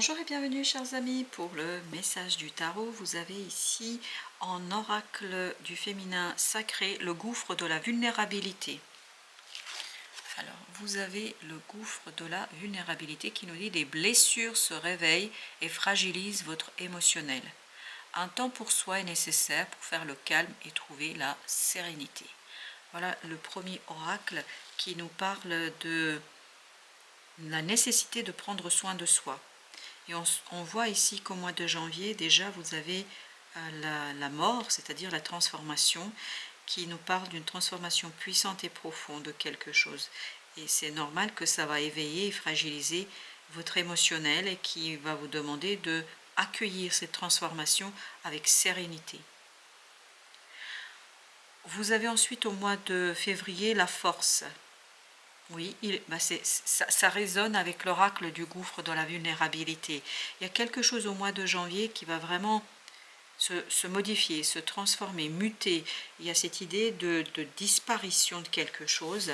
Bonjour et bienvenue chers amis pour le message du tarot. Vous avez ici en oracle du féminin sacré le gouffre de la vulnérabilité. Alors vous avez le gouffre de la vulnérabilité qui nous dit des blessures se réveillent et fragilisent votre émotionnel. Un temps pour soi est nécessaire pour faire le calme et trouver la sérénité. Voilà le premier oracle qui nous parle de la nécessité de prendre soin de soi. Et on voit ici qu'au mois de janvier, déjà, vous avez la mort, c'est-à-dire la transformation, qui nous parle d'une transformation puissante et profonde de quelque chose. Et c'est normal que ça va éveiller et fragiliser votre émotionnel et qui va vous demander de accueillir cette transformation avec sérénité. Vous avez ensuite au mois de février la force. Oui, ça résonne avec l'oracle du gouffre de la vulnérabilité. Il y a quelque chose au mois de janvier qui va vraiment se modifier, se transformer, muter. Il y a cette idée de disparition de quelque chose,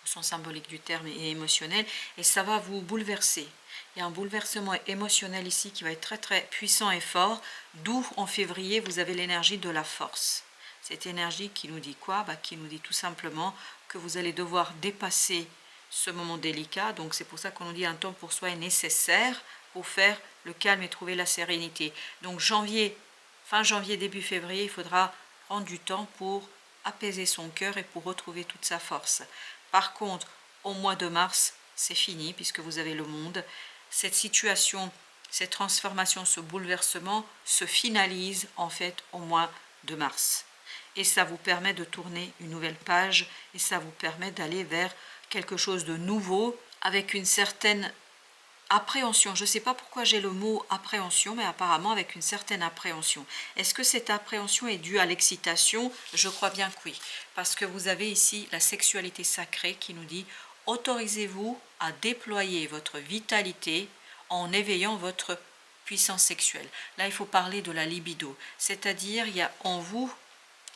au sens symbolique du terme et émotionnel, et ça va vous bouleverser. Il y a un bouleversement émotionnel ici qui va être très très puissant et fort, d'où en février vous avez l'énergie de la force. Cette énergie qui nous dit quoi? Qui nous dit tout simplement que vous allez devoir dépasser ce moment délicat. Donc c'est pour ça qu'on nous dit un temps pour soi est nécessaire pour faire le calme et trouver la sérénité. Donc fin janvier, début février, il faudra prendre du temps pour apaiser son cœur et pour retrouver toute sa force. Par contre, au mois de mars, c'est fini puisque vous avez le monde. Cette situation, cette transformation, ce bouleversement se finalise en fait au mois de mars. Et ça vous permet de tourner une nouvelle page et ça vous permet d'aller vers quelque chose de nouveau avec une certaine appréhension. Je ne sais pas pourquoi j'ai le mot appréhension, mais apparemment avec une certaine appréhension. Est-ce que cette appréhension est due à l'excitation? Je crois bien que oui, parce que vous avez ici la sexualité sacrée qui nous dit autorisez-vous à déployer votre vitalité en éveillant votre puissance sexuelle. Là, il faut parler de la libido, c'est-à-dire il y a en vous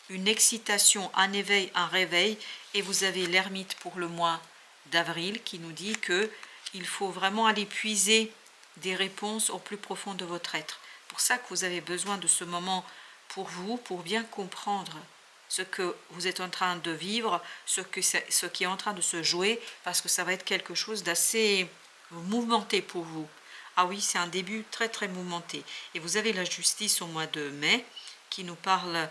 une excitation, un éveil, un réveil, et vous avez l'ermite pour le mois d'avril qui nous dit que il faut vraiment aller puiser des réponses au plus profond de votre être. Pour ça que vous avez besoin de ce moment pour vous, pour bien comprendre ce que vous êtes en train de vivre, ce qui est en train de se jouer, parce que ça va être quelque chose d'assez mouvementé pour vous. Ah oui, c'est un début très très mouvementé. Et vous avez la justice au mois de mai qui nous parle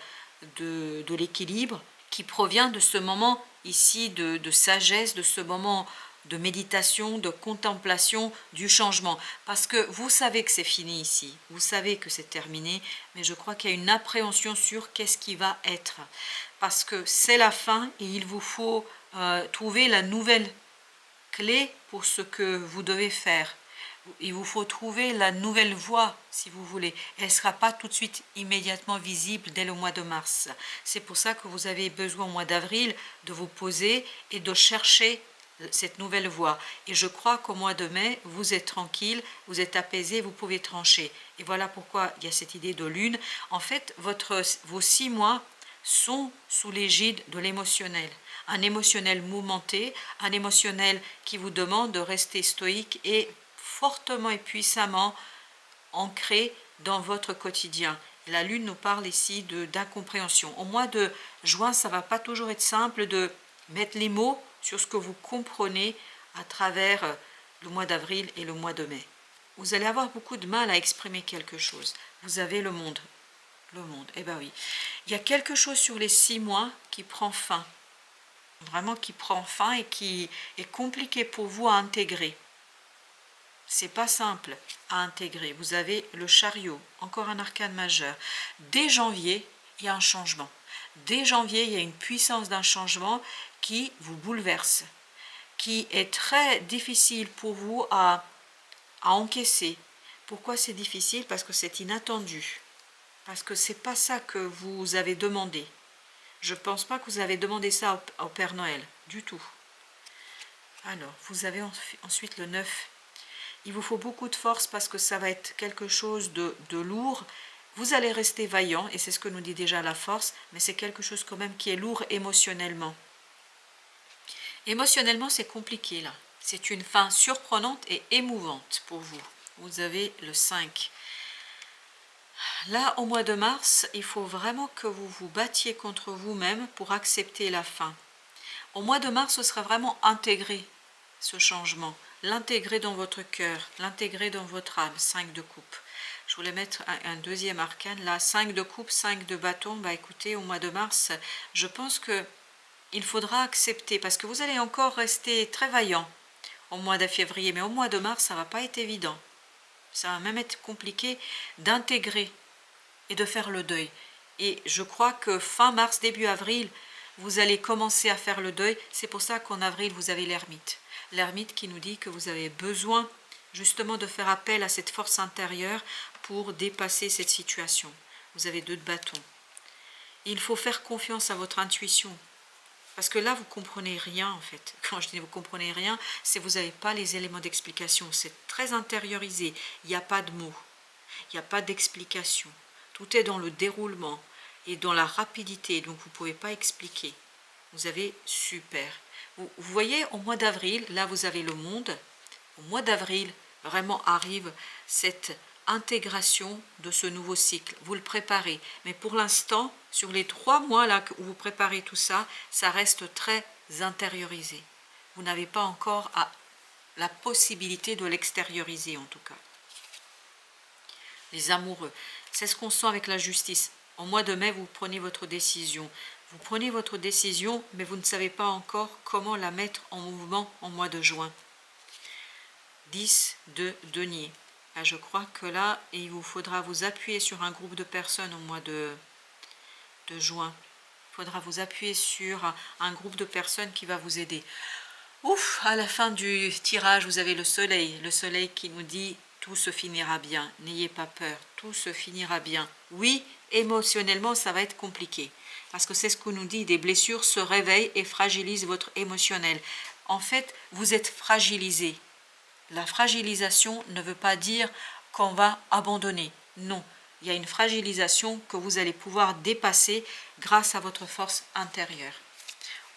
de l'équilibre, qui provient de ce moment ici de sagesse, de ce moment de méditation, de contemplation du changement. Parce que vous savez que c'est fini ici, vous savez que c'est terminé, mais je crois qu'il y a une appréhension sur qu'est-ce qui va être. Parce que c'est la fin et il vous faut trouver la nouvelle clé pour ce que vous devez faire. Il vous faut trouver la nouvelle voie, si vous voulez. Elle ne sera pas tout de suite immédiatement visible dès le mois de mars. C'est pour ça que vous avez besoin au mois d'avril de vous poser et de chercher cette nouvelle voie. Et je crois qu'au mois de mai, vous êtes tranquille, vous êtes apaisé, vous pouvez trancher. Et voilà pourquoi il y a cette idée de lune. En fait, vos 6 mois sont sous l'égide de l'émotionnel. Un émotionnel mouvementé, un émotionnel qui vous demande de rester stoïque et fortement et puissamment ancré dans votre quotidien. La lune nous parle ici d'incompréhension. Au mois de juin, ça ne va pas toujours être simple de mettre les mots sur ce que vous comprenez à travers le mois d'avril et le mois de mai. Vous allez avoir beaucoup de mal à exprimer quelque chose. Vous avez le monde. Le monde, eh bien oui. Il y a quelque chose sur les 6 mois qui prend fin. Vraiment qui prend fin et qui est compliqué pour vous à intégrer. C'est pas simple à intégrer. Vous avez le chariot, encore un arcane majeur. Dès janvier, il y a un changement. Dès janvier, il y a une puissance d'un changement qui vous bouleverse, qui est très difficile pour vous à encaisser. Pourquoi c'est difficile? Parce que c'est inattendu. Parce que c'est pas ça que vous avez demandé. Je ne pense pas que vous avez demandé ça au Père Noël, du tout. Alors, vous avez ensuite le 9. Il vous faut beaucoup de force parce que ça va être quelque chose de lourd. Vous allez rester vaillant, et c'est ce que nous dit déjà la force, mais c'est quelque chose quand même qui est lourd émotionnellement. Émotionnellement, c'est compliqué là. C'est une fin surprenante et émouvante pour vous. Vous avez le 5. Là, au mois de mars, il faut vraiment que vous vous battiez contre vous-même pour accepter la fin. Au mois de mars, ce sera vraiment intégrer ce changement, l'intégrer dans votre cœur, l'intégrer dans votre âme. 5 de coupe. Je voulais mettre un deuxième arcane. Là, 5 de coupe, 5 de bâton. Bah écoutez, au mois de mars, je pense que il faudra accepter, parce que vous allez encore rester très vaillant au mois de février, mais au mois de mars, ça ne va pas être évident. Ça va même être compliqué d'intégrer et de faire le deuil. Et je crois que fin mars, début avril, vous allez commencer à faire le deuil. C'est pour ça qu'en avril, vous avez l'ermite. L'ermite qui nous dit que vous avez besoin justement de faire appel à cette force intérieure pour dépasser cette situation. Vous avez 2 de bâton. Il faut faire confiance à votre intuition. Parce que là, vous ne comprenez rien en fait. Quand je dis vous ne comprenez rien, c'est que vous n'avez pas les éléments d'explication. C'est très intériorisé. Il n'y a pas de mots. Il n'y a pas d'explication. Tout est dans le déroulement et dans la rapidité. Donc, vous ne pouvez pas expliquer. Vous avez super. Vous voyez, au mois d'avril, là, vous avez le monde. Au mois d'avril, vraiment arrive cette intégration de ce nouveau cycle. Vous le préparez. Mais pour l'instant, sur les 3 mois là où vous préparez tout ça, ça reste très intériorisé. Vous n'avez pas encore la possibilité de l'extérioriser en tout cas. Les amoureux, c'est ce qu'on sent avec la justice. Au mois de mai, vous prenez votre décision. Vous prenez votre décision, mais vous ne savez pas encore comment la mettre en mouvement en mois de juin. 10 de denier. Là, je crois que là, il vous faudra vous appuyer sur un groupe de personnes au mois de juin. Il faudra vous appuyer sur un groupe de personnes qui va vous aider. Ouf, à la fin du tirage, vous avez le soleil qui nous dit tout se finira bien, n'ayez pas peur, tout se finira bien. Oui, émotionnellement, ça va être compliqué, parce que c'est ce qu'on nous dit, des blessures se réveillent et fragilisent votre émotionnel. En fait, vous êtes fragilisé. La fragilisation ne veut pas dire qu'on va abandonner. Non, il y a une fragilisation que vous allez pouvoir dépasser grâce à votre force intérieure.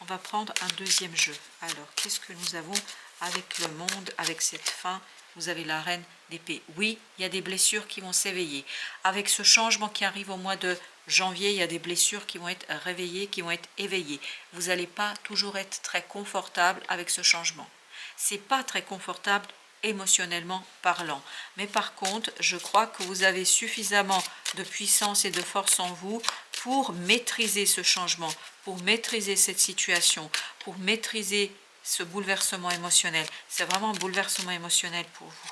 On va prendre un deuxième jeu. Alors, qu'est-ce que nous avons avec le monde, avec cette fin? Vous avez la reine d'épée. Oui, il y a des blessures qui vont s'éveiller. Avec ce changement qui arrive au mois de janvier, il y a des blessures qui vont être réveillées, qui vont être éveillées. Vous n'allez pas toujours être très confortable avec ce changement. C'est pas très confortable émotionnellement parlant. Mais par contre, je crois que vous avez suffisamment de puissance et de force en vous pour maîtriser ce changement, pour maîtriser cette situation, pour maîtriser ce bouleversement émotionnel. C'est vraiment un bouleversement émotionnel pour vous.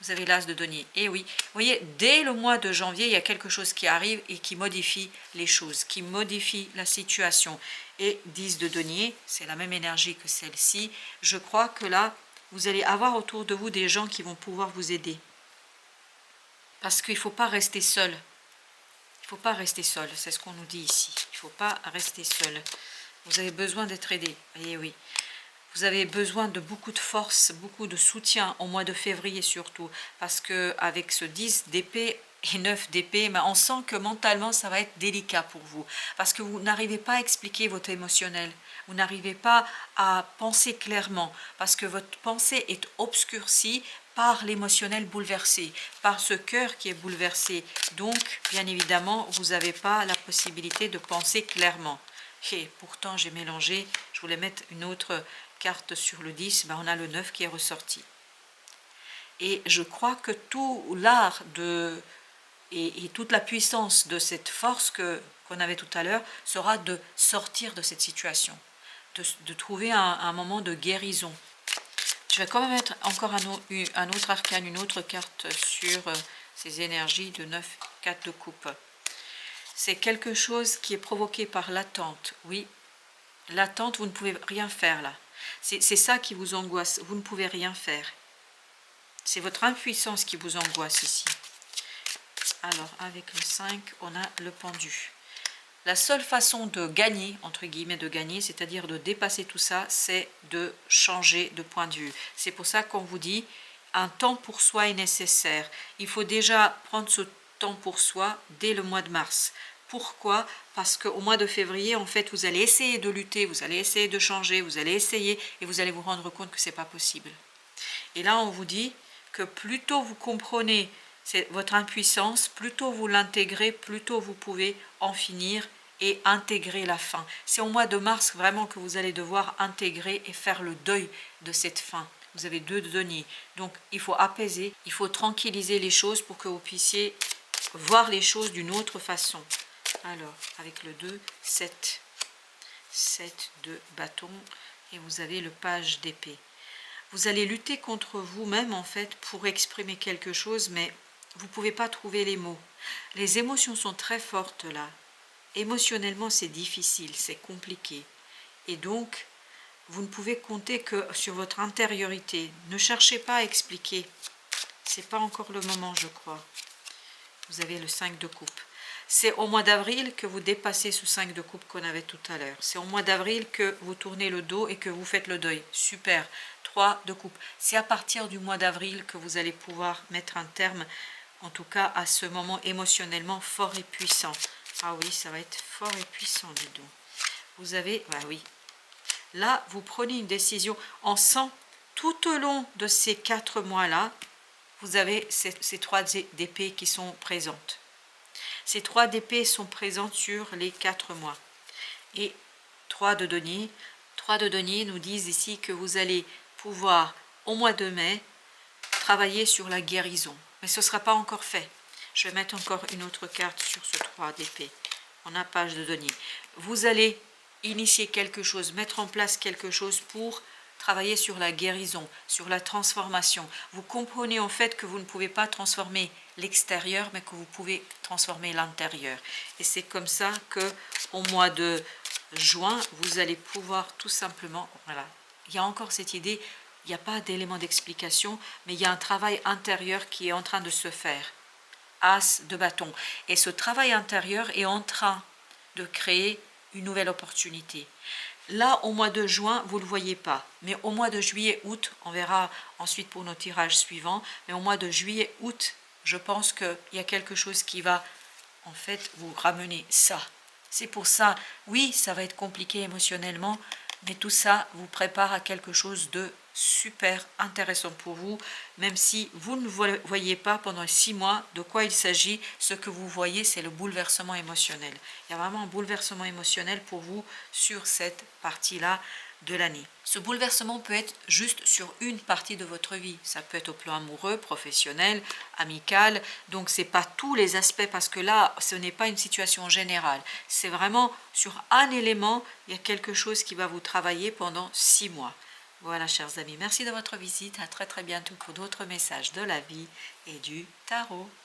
Vous avez l'as de denier. Et oui, vous voyez, dès le mois de janvier, il y a quelque chose qui arrive et qui modifie les choses, qui modifie la situation. Et 10 de denier, c'est la même énergie que celle-ci. Je crois que là, vous allez avoir autour de vous des gens qui vont pouvoir vous aider. Parce qu'il ne faut pas rester seul. Il ne faut pas rester seul, c'est ce qu'on nous dit ici. Il ne faut pas rester seul. Vous avez besoin d'être aidé. Et oui. Vous avez besoin de beaucoup de force, beaucoup de soutien au mois de février surtout. Parce qu'avec ce 10 d'épée et 9 d'épée, on sent que mentalement ça va être délicat pour vous. Parce que vous n'arrivez pas à expliquer votre émotionnel. Vous n'arrivez pas à penser clairement. Parce que votre pensée est obscurcie par l'émotionnel bouleversé, par ce cœur qui est bouleversé. Donc, bien évidemment, vous n'avez pas la possibilité de penser clairement. Et pourtant, j'ai mélangé, je voulais mettre une autre carte sur le 10, on a le 9 qui est ressorti. Et je crois que tout l'art et toute la puissance de cette force qu'on avait tout à l'heure sera de sortir de cette situation, de trouver un moment de guérison. Je vais quand même mettre encore un autre arcane, une autre carte sur ces énergies de 9, 4 de coupe. C'est quelque chose qui est provoqué par l'attente. Oui, l'attente, vous ne pouvez rien faire là. C'est ça qui vous angoisse. Vous ne pouvez rien faire. C'est votre impuissance qui vous angoisse ici. Alors, avec le 5, on a le pendu. La seule façon de gagner, entre guillemets de gagner, c'est-à-dire de dépasser tout ça, c'est de changer de point de vue. C'est pour ça qu'on vous dit, un temps pour soi est nécessaire. Il faut déjà prendre ce temps pour soi dès le mois de mars, Pourquoi? Parce qu'au mois de février, en fait, vous allez essayer de lutter, vous allez essayer de changer, vous allez essayer et vous allez vous rendre compte que c'est pas possible. Et là, on vous dit que plus tôt vous comprenez votre impuissance, plus tôt vous l'intégrez, plus tôt vous pouvez en finir et intégrer la fin. C'est au mois de mars vraiment que vous allez devoir intégrer et faire le deuil de cette fin. Vous avez 2 deniers. Donc, il faut apaiser, il faut tranquilliser les choses pour que vous puissiez voir les choses d'une autre façon. Alors, avec le 2, 7. 7 de bâton et vous avez le page d'épée. Vous allez lutter contre vous-même en fait pour exprimer quelque chose, mais vous ne pouvez pas trouver les mots. Les émotions sont très fortes là. Émotionnellement, c'est difficile, c'est compliqué. Et donc, vous ne pouvez compter que sur votre intériorité. Ne cherchez pas à expliquer. C'est pas encore le moment, je crois. Vous avez le 5 de coupe. C'est au mois d'avril que vous dépassez ce 5 de coupe qu'on avait tout à l'heure. C'est au mois d'avril que vous tournez le dos et que vous faites le deuil. Super. 3 de coupe. C'est à partir du mois d'avril que vous allez pouvoir mettre un terme, en tout cas à ce moment émotionnellement fort et puissant. Ah oui, ça va être fort et puissant, dis donc. Vous avez, bah oui. Là, vous prenez une décision. On sent tout au long de ces 4 mois-là, vous avez ces 3 d'épée qui sont présentes. Ces 3 d'épée sont présentes sur les 4 mois. Et 3 de denier. 3 de denier nous disent ici que vous allez pouvoir, au mois de mai, travailler sur la guérison. Mais ce ne sera pas encore fait. Je vais mettre encore une autre carte sur ce 3 d'épée. On a page de denier. Vous allez initier quelque chose, mettre en place quelque chose pour travailler sur la guérison, sur la transformation. Vous comprenez en fait que vous ne pouvez pas transformer l'extérieur, mais que vous pouvez transformer l'intérieur. Et c'est comme ça que au mois de juin, vous allez pouvoir tout simplement, voilà, il y a encore cette idée, il n'y a pas d'élément d'explication, mais il y a un travail intérieur qui est en train de se faire. As de bâton. Et ce travail intérieur est en train de créer une nouvelle opportunité. Là, au mois de juin, vous ne le voyez pas. Mais au mois de juillet, août, on verra ensuite pour nos tirages suivants, mais au mois de juillet, août, je pense qu'il y a quelque chose qui va, en fait, vous ramener ça. C'est pour ça, oui, ça va être compliqué émotionnellement, mais tout ça vous prépare à quelque chose de super intéressant pour vous, même si vous ne voyez pas pendant 6 mois de quoi il s'agit. Ce que vous voyez, c'est le bouleversement émotionnel. Il y a vraiment un bouleversement émotionnel pour vous sur cette partie-là de l'année. Ce bouleversement peut être juste sur une partie de votre vie. Ça peut être au plan amoureux, professionnel, amical. Donc, ce n'est pas tous les aspects parce que là, ce n'est pas une situation générale. C'est vraiment sur un élément, il y a quelque chose qui va vous travailler pendant 6 mois. Voilà, chers amis, merci de votre visite. À très très bientôt pour d'autres messages de la vie et du tarot.